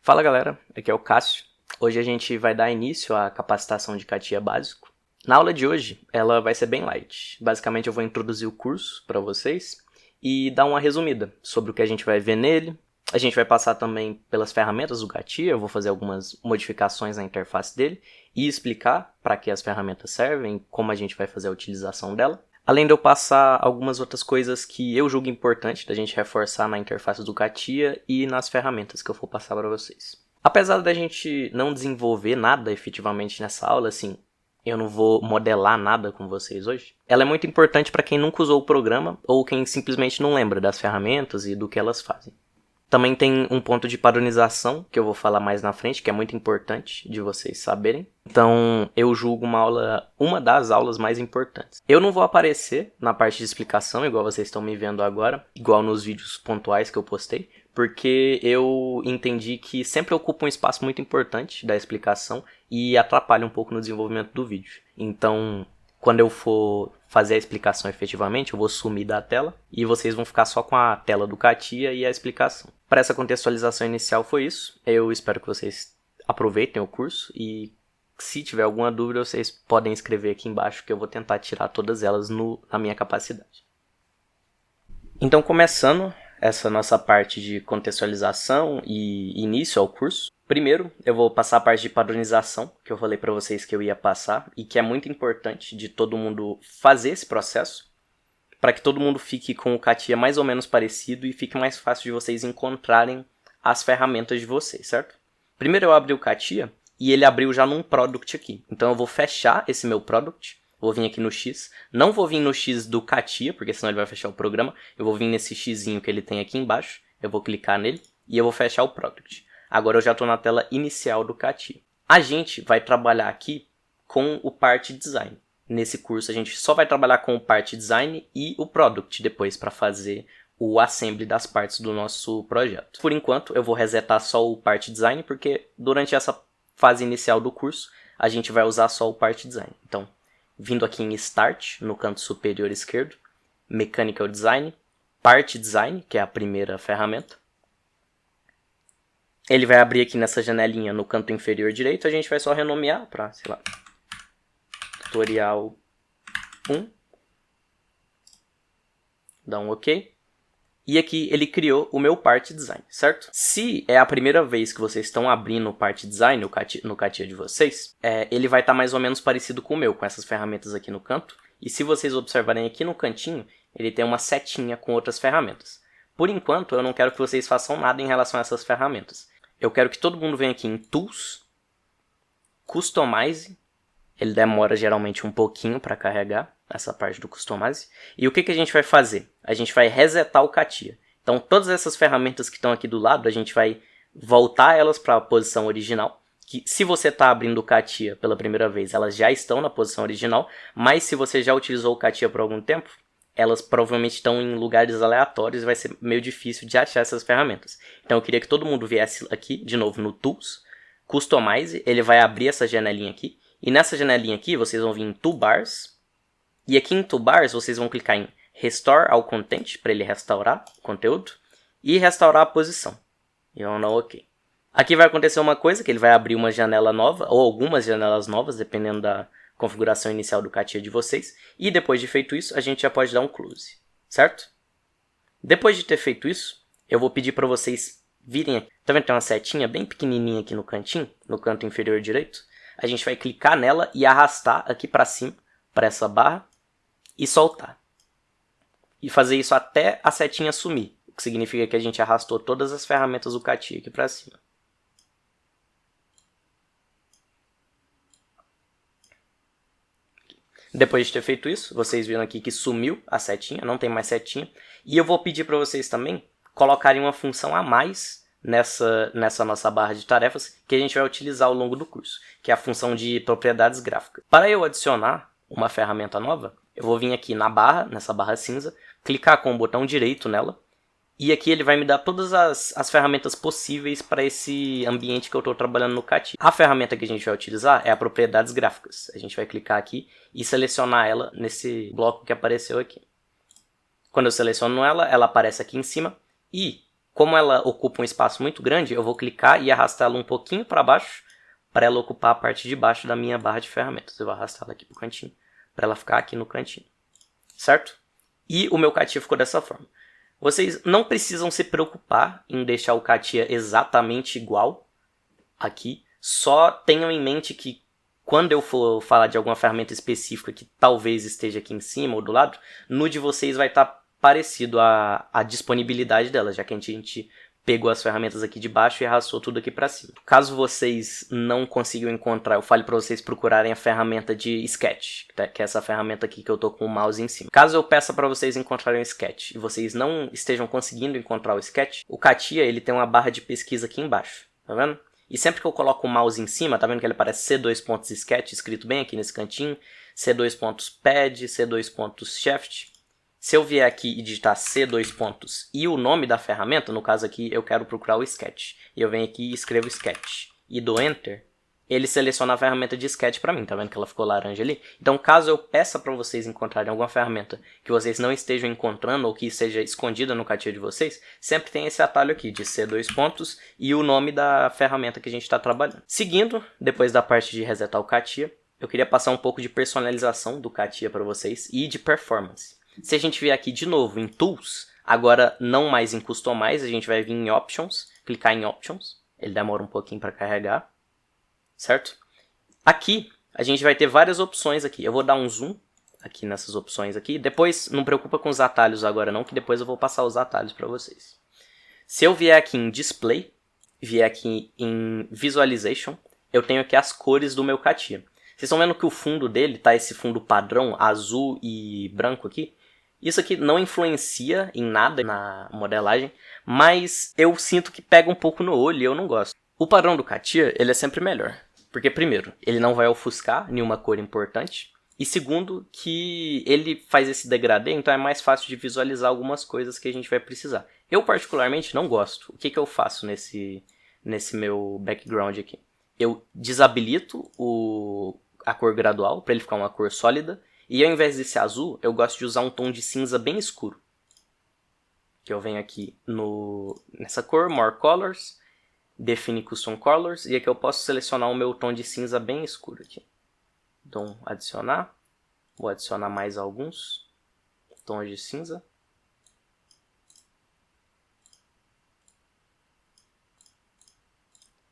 Fala galera, aqui é o Cássio. Hoje a gente vai dar início à capacitação de CATIA básico. Na aula de hoje, ela vai ser bem light. Basicamente eu vou introduzir o curso para vocês e dar uma resumida sobre o que a gente vai ver nele. A gente vai passar também pelas ferramentas do CATIA, eu vou fazer algumas modificações na interface dele e explicar para que as ferramentas servem, como a gente vai fazer a utilização dela. Além de eu passar algumas outras coisas que eu julgo importante da gente reforçar na interface do CATIA e nas ferramentas que eu vou passar para vocês. Apesar da gente não desenvolver nada efetivamente nessa aula, assim, eu não vou modelar nada com vocês hoje, ela é muito importante para quem nunca usou o programa ou quem simplesmente não lembra das ferramentas e do que elas fazem. Também tem um ponto de padronização, que eu vou falar mais na frente, que é muito importante de vocês saberem. Então, eu julgo uma das aulas mais importantes. Eu não vou aparecer na parte de explicação, igual vocês estão me vendo agora, igual nos vídeos pontuais que eu postei, porque eu entendi que sempre ocupa um espaço muito importante da explicação e atrapalha um pouco no desenvolvimento do vídeo. Então, quando eu for fazer a explicação efetivamente, eu vou sumir da tela e vocês vão ficar só com a tela do CATIA e a explicação. Para essa contextualização inicial foi isso. Eu espero que vocês aproveitem o curso e se tiver alguma dúvida vocês podem escrever aqui embaixo que eu vou tentar tirar todas elas na minha capacidade. Então, começando essa nossa parte de contextualização e início ao curso, primeiro eu vou passar a parte de padronização, que eu falei para vocês que eu ia passar e que é muito importante de todo mundo fazer esse processo, para que todo mundo fique com o CATIA mais ou menos parecido e fique mais fácil de vocês encontrarem as ferramentas de vocês, certo? Primeiro eu abri o CATIA e ele abriu já num product aqui. Então eu vou fechar esse meu product, vou vir aqui no X, não vou vir no X do CATIA, porque senão ele vai fechar o programa, eu vou vir nesse Xzinho que ele tem aqui embaixo, eu vou clicar nele e eu vou fechar o product. Agora eu já estou na tela inicial do CATIA. A gente vai trabalhar aqui com o Part Design. Nesse curso a gente só vai trabalhar com o Part Design e o Product depois para fazer o assembly das partes do nosso projeto. Por enquanto eu vou resetar só o Part Design porque durante essa fase inicial do curso a gente vai usar só o Part Design. Então, vindo aqui em Start, no canto superior esquerdo, Mechanical Design, Part Design, que é a primeira ferramenta. Ele vai abrir aqui nessa janelinha no canto inferior direito, a gente vai só renomear para, sei lá, Tutorial 1. Dá um OK. E aqui ele criou o meu Part Design, certo? Se é a primeira vez que vocês estão abrindo o Part Design no CATIA de vocês, ele vai estar mais ou menos parecido com o meu, com essas ferramentas aqui no canto. E se vocês observarem aqui no cantinho, ele tem uma setinha com outras ferramentas. Por enquanto, eu não quero que vocês façam nada em relação a essas ferramentas. Eu quero que todo mundo venha aqui em Tools, Customize. Ele demora geralmente um pouquinho para carregar essa parte do Customize. E o que a gente vai fazer? A gente vai resetar o CATIA. Então todas essas ferramentas que estão aqui do lado, a gente vai voltar elas para a posição original. Que se você está abrindo o CATIA pela primeira vez, elas já estão na posição original. Mas se você já utilizou o CATIA por algum tempo, elas provavelmente estão em lugares aleatórios e vai ser meio difícil de achar essas ferramentas. Então eu queria que todo mundo viesse aqui, de novo no Tools, Customize. Ele vai abrir essa janelinha aqui. E nessa janelinha aqui, vocês vão vir em Toolbars. E aqui em Toolbars, vocês vão clicar em Restore ao Content, para ele restaurar o conteúdo. E restaurar a posição. E vamos dar OK. Aqui vai acontecer uma coisa, que ele vai abrir uma janela nova, ou algumas janelas novas, dependendo da configuração inicial do CATIA de vocês. E depois de feito isso, a gente já pode dar um Close, certo? Depois de ter feito isso, eu vou pedir para vocês virem aqui. Tá vendo que tem uma setinha bem pequenininha aqui no cantinho, no canto inferior direito? A gente vai clicar nela e arrastar aqui para cima, para essa barra, e soltar. E fazer isso até a setinha sumir, o que significa que a gente arrastou todas as ferramentas do CATIA aqui para cima. Depois de ter feito isso, vocês viram aqui que sumiu a setinha, não tem mais setinha. E eu vou pedir para vocês também colocarem uma função a mais nessa nossa barra de tarefas que a gente vai utilizar ao longo do curso, que é a função de propriedades gráficas. Para eu adicionar uma ferramenta nova, eu vou vir aqui na barra, nessa barra cinza, clicar com o botão direito nela, e aqui ele vai me dar todas as ferramentas possíveis para esse ambiente que eu estou trabalhando no CATIA. A ferramenta que a gente vai utilizar é a propriedades gráficas. A gente vai clicar aqui e selecionar ela nesse bloco que apareceu aqui. Quando eu seleciono ela, ela aparece aqui em cima. E Como ela ocupa um espaço muito grande, eu vou clicar e arrastá-la um pouquinho para baixo para ela ocupar a parte de baixo da minha barra de ferramentas. Eu vou arrastá-la aqui para o cantinho, para ela ficar aqui no cantinho, certo? E o meu CATIA ficou dessa forma. Vocês não precisam se preocupar em deixar o CATIA exatamente igual aqui. Só tenham em mente que quando eu for falar de alguma ferramenta específica que talvez esteja aqui em cima ou do lado, no de vocês vai estar parecido a disponibilidade dela, já que a gente pegou as ferramentas aqui de baixo e arrastou tudo aqui para cima. Caso vocês não consigam encontrar, eu falo para vocês procurarem a ferramenta de Sketch, que é essa ferramenta aqui que eu tô com o mouse em cima. Caso eu peça para vocês encontrarem o Sketch e vocês não estejam conseguindo encontrar o Sketch, o CATIA ele tem uma barra de pesquisa aqui embaixo, tá vendo? E sempre que eu coloco o mouse em cima, tá vendo que ele aparece C2.sketch escrito bem aqui nesse cantinho, C2.pad, C2.shaft. Se eu vier aqui e digitar C2 pontos e o nome da ferramenta, no caso aqui eu quero procurar o Sketch, e eu venho aqui e escrevo Sketch, e dou Enter, ele seleciona a ferramenta de Sketch para mim, tá vendo que ela ficou laranja ali? Então caso eu peça para vocês encontrarem alguma ferramenta que vocês não estejam encontrando ou que esteja escondida no CATIA de vocês, sempre tem esse atalho aqui de C2 pontos e o nome da ferramenta que a gente está trabalhando. Seguindo, depois da parte de resetar o CATIA, eu queria passar um pouco de personalização do CATIA para vocês e de performance. Se a gente vier aqui de novo em Tools, agora não mais em Customize, a gente vai vir em Options, clicar em Options, ele demora um pouquinho para carregar, certo? Aqui a gente vai ter várias opções aqui, eu vou dar um zoom aqui nessas opções aqui, depois não preocupa com os atalhos agora não, que depois eu vou passar os atalhos para vocês. Se eu vier aqui em Display, vier aqui em Visualization, eu tenho aqui as cores do meu CATIA. Vocês estão vendo que o fundo dele tá esse fundo padrão azul e branco aqui? Isso aqui não influencia em nada na modelagem, mas eu sinto que pega um pouco no olho e eu não gosto. O padrão do CATIA, ele é sempre melhor, porque primeiro, ele não vai ofuscar nenhuma cor importante, e segundo, que ele faz esse degradê, então é mais fácil de visualizar algumas coisas que a gente vai precisar. Eu particularmente não gosto. O que eu faço nesse meu background aqui? Eu desabilito a cor gradual para ele ficar uma cor sólida, e ao invés desse azul, eu gosto de usar um tom de cinza bem escuro. Que eu venho aqui nessa cor, More Colors, define Custom Colors, e aqui eu posso selecionar o meu tom de cinza bem escuro aqui. Então, adicionar. Vou adicionar mais alguns tons de cinza.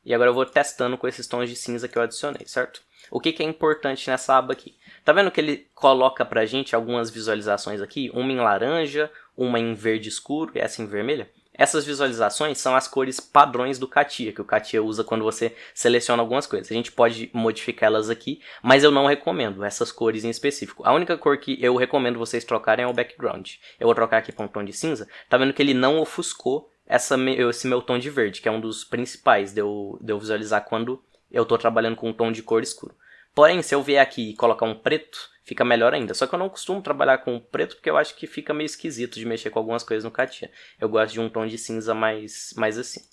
E agora eu vou testando com esses tons de cinza que eu adicionei, certo? O que é importante nessa aba aqui? Tá vendo que ele coloca pra gente algumas visualizações aqui? Uma em laranja, uma em verde escuro e essa em vermelha? Essas visualizações são as cores padrões do CATIA, que o CATIA usa quando você seleciona algumas coisas. A gente pode modificar elas aqui, mas eu não recomendo essas cores em específico. A única cor que eu recomendo vocês trocarem é o background. Eu vou trocar aqui para um tom de cinza. Tá vendo que ele não ofuscou esse meu tom de verde, que é um dos principais de eu visualizar quando eu estou trabalhando com um tom de cor escuro. Porém, se eu vier aqui e colocar um preto, fica melhor ainda. Só que eu não costumo trabalhar com preto porque eu acho que fica meio esquisito de mexer com algumas coisas no CATIA. Eu gosto de um tom de cinza mais assim.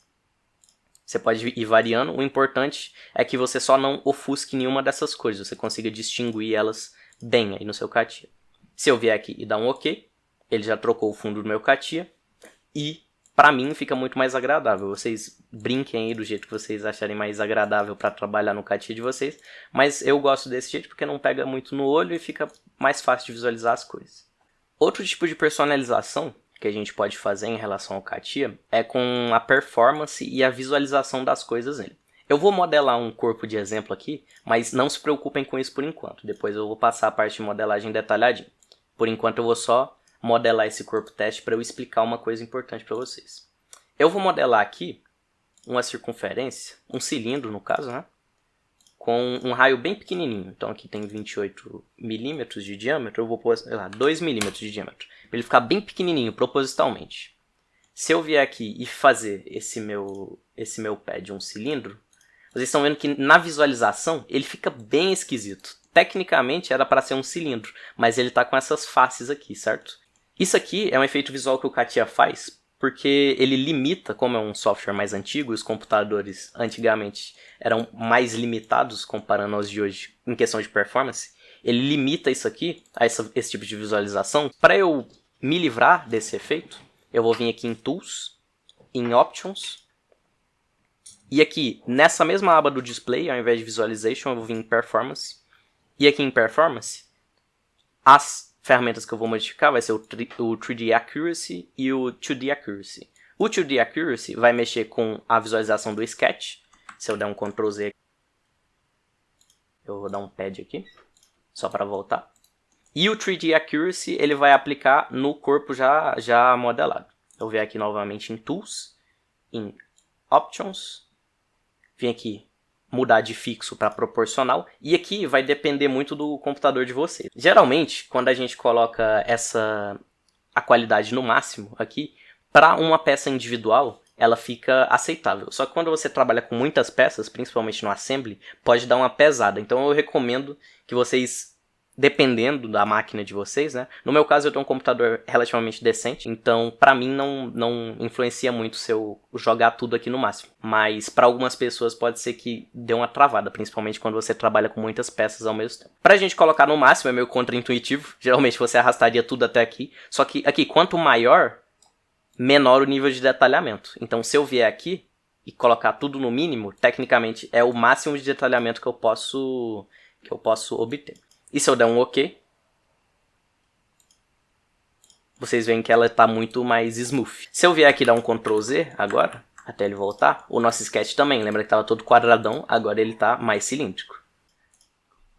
Você pode ir variando. O importante é que você só não ofusque nenhuma dessas cores. Você consiga distinguir elas bem aí no seu CATIA. Se eu vier aqui e dar um OK, ele já trocou o fundo do meu CATIA. E pra mim fica muito mais agradável. Vocês brinquem aí do jeito que vocês acharem mais agradável para trabalhar no CATIA de vocês. Mas eu gosto desse jeito porque não pega muito no olho e fica mais fácil de visualizar as cores. Outro tipo de personalização que a gente pode fazer em relação ao CATIA é com a performance e a visualização das coisas nele. Eu vou modelar um corpo de exemplo aqui, mas não se preocupem com isso por enquanto. Depois eu vou passar a parte de modelagem detalhadinha. Por enquanto eu vou só modelar esse corpo teste para eu explicar uma coisa importante para vocês. Eu vou modelar aqui uma circunferência, um cilindro no caso, né? Com um raio bem pequenininho. Então aqui tem 28 milímetros de diâmetro, eu vou pôr, sei lá, 2 milímetros de diâmetro. Para ele ficar bem pequenininho, propositalmente. Se eu vier aqui e fazer esse meu pad um cilindro, vocês estão vendo que na visualização ele fica bem esquisito. Tecnicamente era para ser um cilindro, mas ele está com essas faces aqui, certo? Isso aqui é um efeito visual que o CATIA faz, porque ele limita, como é um software mais antigo, os computadores antigamente eram mais limitados comparando aos de hoje em questão de performance, ele limita isso aqui, a esse tipo de visualização. Para eu me livrar desse efeito, eu vou vir aqui em Tools em Options. E aqui, nessa mesma aba do Display, ao invés de Visualization, eu vou vir em Performance. E aqui em Performance, as ferramentas que eu vou modificar vai ser o 3D Accuracy e o 2D Accuracy. O 2D Accuracy vai mexer com a visualização do sketch. Se eu der um Ctrl Z, eu vou dar um pad aqui, só para voltar. E o 3D Accuracy ele vai aplicar no corpo já modelado. Eu venho aqui novamente em Tools, em Options, vim aqui mudar de fixo para proporcional, e aqui vai depender muito do computador de vocês. Geralmente, quando a gente coloca a qualidade no máximo aqui, para uma peça individual, ela fica aceitável. Só que quando você trabalha com muitas peças, principalmente no assembly, pode dar uma pesada. Então eu recomendo que vocês, dependendo da máquina de vocês, né? No meu caso eu tenho um computador relativamente decente, então pra mim não influencia muito se eu jogar tudo aqui no máximo. Mas pra algumas pessoas pode ser que dê uma travada, principalmente quando você trabalha com muitas peças ao mesmo tempo. Pra gente colocar no máximo é meio contraintuitivo, geralmente você arrastaria tudo até aqui, só que aqui quanto maior, menor o nível de detalhamento. Então se eu vier aqui e colocar tudo no mínimo, tecnicamente é o máximo de detalhamento que eu posso obter. E se eu der um OK, vocês veem que ela está muito mais smooth. Se eu vier aqui dar um Ctrl Z agora, até ele voltar, o nosso sketch também, lembra que estava todo quadradão, agora ele está mais cilíndrico.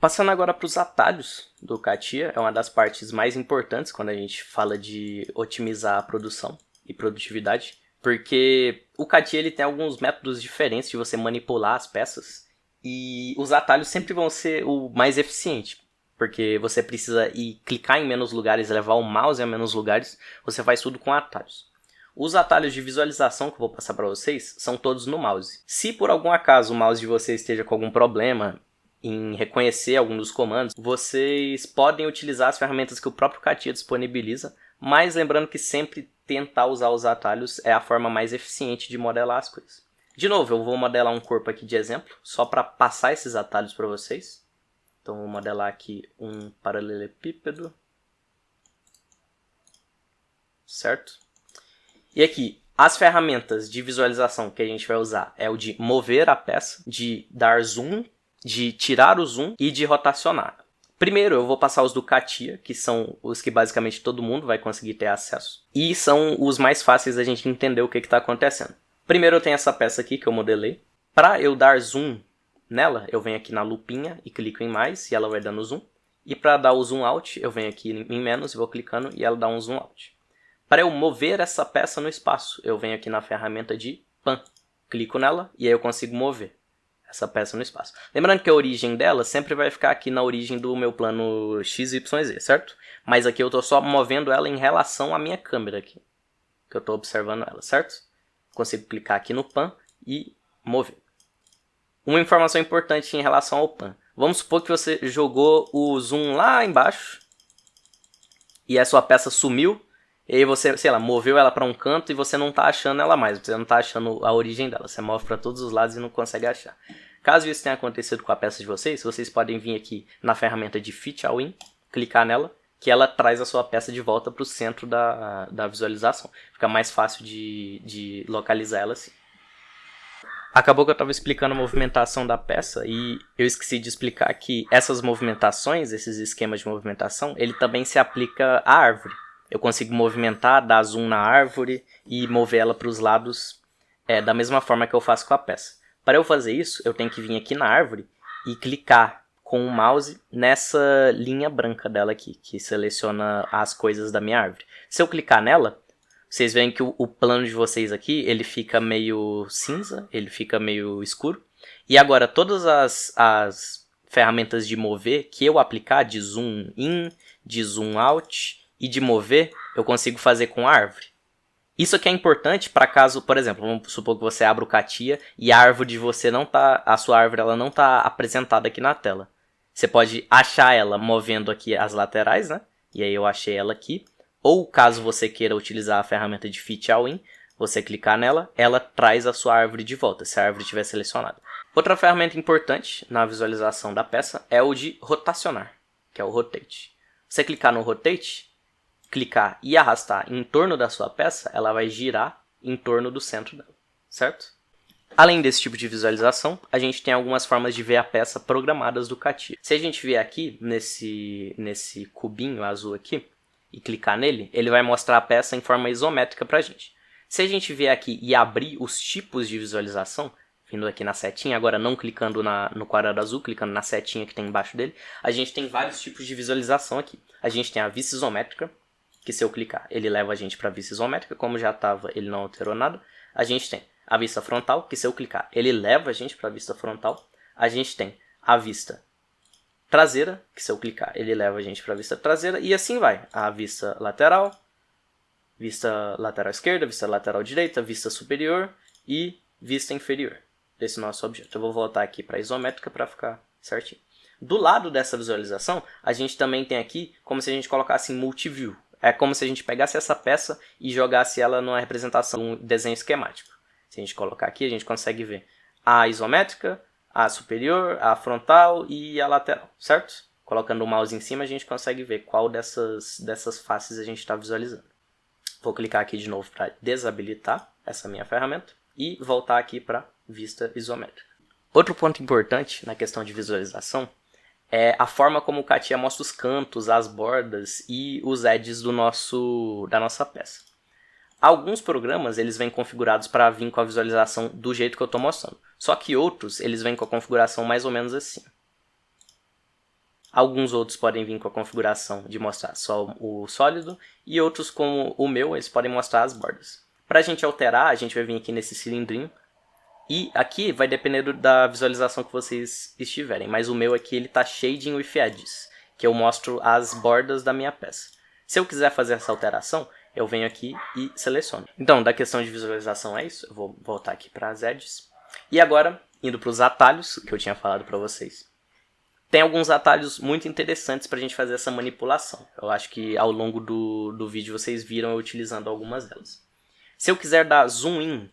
Passando agora para os atalhos do CATIA, é uma das partes mais importantes quando a gente fala de otimizar a produção e produtividade, porque o CATIA ele tem alguns métodos diferentes de você manipular as peças, e os atalhos sempre vão ser o mais eficiente. Porque você precisa ir clicar em menos lugares, levar o mouse a menos lugares, você faz tudo com atalhos. Os atalhos de visualização que eu vou passar para vocês são todos no mouse. Se por algum acaso o mouse de vocês esteja com algum problema em reconhecer algum dos comandos, vocês podem utilizar as ferramentas que o próprio CATIA disponibiliza, mas lembrando que sempre tentar usar os atalhos é a forma mais eficiente de modelar as coisas. De novo, eu vou modelar um corpo aqui de exemplo, só para passar esses atalhos para vocês. Então vou modelar aqui um paralelepípedo, certo? E aqui, as ferramentas de visualização que a gente vai usar é o de mover a peça, de dar zoom, de tirar o zoom e de rotacionar. Primeiro eu vou passar os do CATIA, que são os que basicamente todo mundo vai conseguir ter acesso. E são os mais fáceis da gente entender o que está acontecendo. Primeiro eu tenho essa peça aqui que eu modelei. Para eu dar zoom nela, eu venho aqui na lupinha e clico em mais e ela vai dando zoom. E para dar o zoom out, eu venho aqui em menos e vou clicando e ela dá um zoom out. Para eu mover essa peça no espaço, eu venho aqui na ferramenta de Pan. Clico nela e aí eu consigo mover essa peça no espaço. Lembrando que a origem dela sempre vai ficar aqui na origem do meu plano XYZ, certo? Mas aqui eu estou só movendo ela em relação à minha câmera aqui, que eu estou observando ela, certo? Consigo clicar aqui no Pan e mover. Uma informação importante em relação ao Pan. Vamos supor que você jogou o zoom lá embaixo e a sua peça sumiu. E aí você, sei lá, moveu ela para um canto e você não está achando ela mais. Você não está achando a origem dela. Você move para todos os lados e não consegue achar. Caso isso tenha acontecido com a peça de vocês podem vir aqui na ferramenta de Fit All In, clicar nela, que ela traz a sua peça de volta para o centro da visualização. Fica mais fácil de localizar ela assim. Acabou que eu estava explicando a movimentação da peça e eu esqueci de explicar que essas movimentações, esses esquemas de movimentação, ele também se aplica à árvore. Eu consigo movimentar, dar zoom na árvore e mover ela para os lados da mesma forma que eu faço com a peça. Para eu fazer isso, eu tenho que vir aqui na árvore e clicar com o mouse nessa linha branca dela aqui, que seleciona as coisas da minha árvore. Se eu clicar nela, vocês veem que o plano de vocês aqui, ele fica meio cinza, ele fica meio escuro. E agora todas as ferramentas de mover que eu aplicar, de zoom in, de zoom out e de mover, eu consigo fazer com a árvore. Isso aqui é importante para caso, por exemplo, vamos supor que você abra o CATIA e a árvore de você não tá, a sua árvore ela não está apresentada aqui na tela. Você pode achar ela movendo aqui as laterais, né? E aí eu achei ela aqui. Ou caso você queira utilizar a ferramenta de Fit All In, você clicar nela, ela traz a sua árvore de volta, se a árvore estiver selecionada. Outra ferramenta importante na visualização da peça é o de rotacionar, que é o Rotate. Você clicar no Rotate, clicar e arrastar em torno da sua peça, ela vai girar em torno do centro dela, certo? Além desse tipo de visualização, a gente tem algumas formas de ver a peça programadas do CATIA. Se a gente vier aqui nesse cubinho azul aqui e clicar nele, ele vai mostrar a peça em forma isométrica para a gente. Se a gente vier aqui e abrir os tipos de visualização, vindo aqui na setinha, agora não clicando no quadrado azul, clicando na setinha que tem embaixo dele, a gente tem vários tipos de visualização aqui. A gente tem a vista isométrica, que se eu clicar, ele leva a gente para a vista isométrica, como já estava, ele não alterou nada. A gente tem a vista frontal, que se eu clicar, ele leva a gente para a vista frontal. A gente tem a vista traseira, que se eu clicar, ele leva a gente para a vista traseira. E assim vai. A vista lateral esquerda, vista lateral direita, vista superior e vista inferior desse nosso objeto. Eu vou voltar aqui para a isométrica para ficar certinho. Do lado dessa visualização, a gente também tem aqui como se a gente colocasse em multiview. É como se a gente pegasse essa peça e jogasse ela numa representação, um desenho esquemático. Se a gente colocar aqui, a gente consegue ver a isométrica, a superior, a frontal e a lateral, certo? Colocando o mouse em cima, a gente consegue ver qual dessas faces a gente está visualizando. Vou clicar aqui de novo para desabilitar essa minha ferramenta e voltar aqui para vista isométrica. Outro ponto importante na questão de visualização é a forma como o CATIA mostra os cantos, as bordas e os edges da nossa peça. Alguns programas eles vêm configurados para vir com a visualização do jeito que eu estou mostrando. Só que outros eles vêm com a configuração mais ou menos assim. Alguns outros podem vir com a configuração de mostrar só o sólido e outros, como o meu, eles podem mostrar as bordas. Para a gente alterar, a gente vai vir aqui nesse cilindrinho. E aqui vai depender da visualização que vocês estiverem, mas o meu aqui ele está shading with edges, que eu mostro as bordas da minha peça. Se eu quiser fazer essa alteração, eu venho aqui e seleciono. Então, da questão de visualização é isso. Eu vou voltar aqui para as edges. E agora, indo para os atalhos, que eu tinha falado para vocês. Tem alguns atalhos muito interessantes para a gente fazer essa manipulação. Eu acho que ao longo do vídeo vocês viram eu utilizando algumas delas. Se eu quiser dar zoom in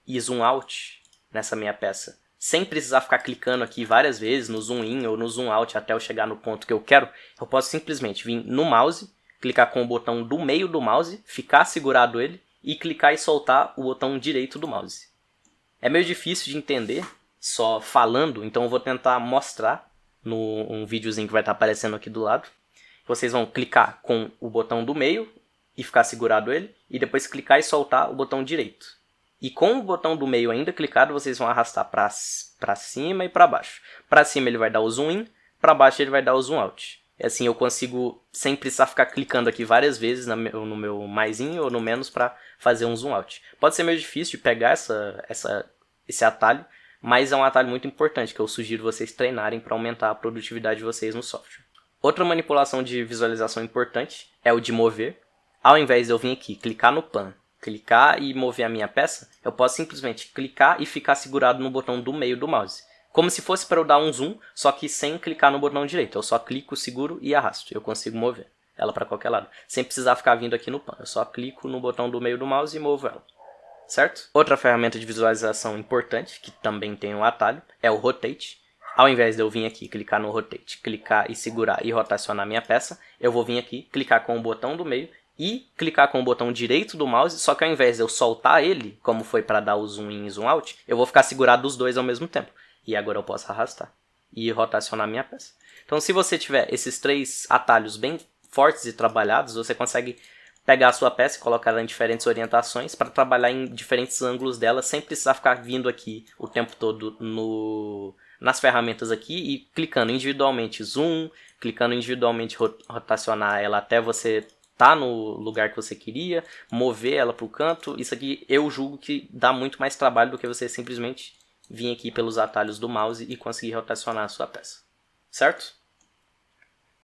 e zoom out nessa minha peça, sem precisar ficar clicando aqui várias vezes no zoom in ou no zoom out até eu chegar no ponto que eu quero, eu posso simplesmente vir no mouse, clicar com o botão do meio do mouse, ficar segurado ele e clicar e soltar o botão direito do mouse. É meio difícil de entender só falando, então eu vou tentar mostrar num videozinho que vai estar aparecendo aqui do lado. Vocês vão clicar com o botão do meio e ficar segurado ele, e depois clicar e soltar o botão direito. E com o botão do meio ainda clicado, vocês vão arrastar para cima e para baixo. Para cima ele vai dar o zoom in, para baixo ele vai dar o zoom out. E assim eu consigo, sem precisar ficar clicando aqui várias vezes no meu maisinho ou no menos para fazer um zoom out. Pode ser meio difícil de pegar esse atalho, mas é um atalho muito importante que eu sugiro vocês treinarem para aumentar a produtividade de vocês no software. Outra manipulação de visualização importante é o de mover. Ao invés de eu vir aqui, clicar no pan, clicar e mover a minha peça, eu posso simplesmente clicar e ficar segurado no botão do meio do mouse. Como se fosse para eu dar um zoom, só que sem clicar no botão direito. Eu só clico, seguro e arrasto. Eu consigo mover ela para qualquer lado, sem precisar ficar vindo aqui no pan. Eu só clico no botão do meio do mouse e movo ela. Certo? Outra ferramenta de visualização importante, que também tem um atalho, é o Rotate. Ao invés de eu vir aqui, clicar no Rotate, clicar e segurar e rotacionar minha peça, eu vou vir aqui, clicar com o botão do meio e clicar com o botão direito do mouse, só que ao invés de eu soltar ele, como foi para dar o zoom in e zoom out, eu vou ficar segurado os dois ao mesmo tempo. E agora eu posso arrastar e rotacionar minha peça. Então se você tiver esses três atalhos bem fortes e trabalhados, você consegue pegar a sua peça e colocar ela em diferentes orientações para trabalhar em diferentes ângulos dela, sem precisar ficar vindo aqui o tempo todo nas ferramentas aqui e clicando individualmente zoom, clicando individualmente rotacionar ela até você tá no lugar que você queria, mover ela para o canto. Isso aqui eu julgo que dá muito mais trabalho do que você simplesmente vir aqui pelos atalhos do mouse e conseguir rotacionar a sua peça. Certo?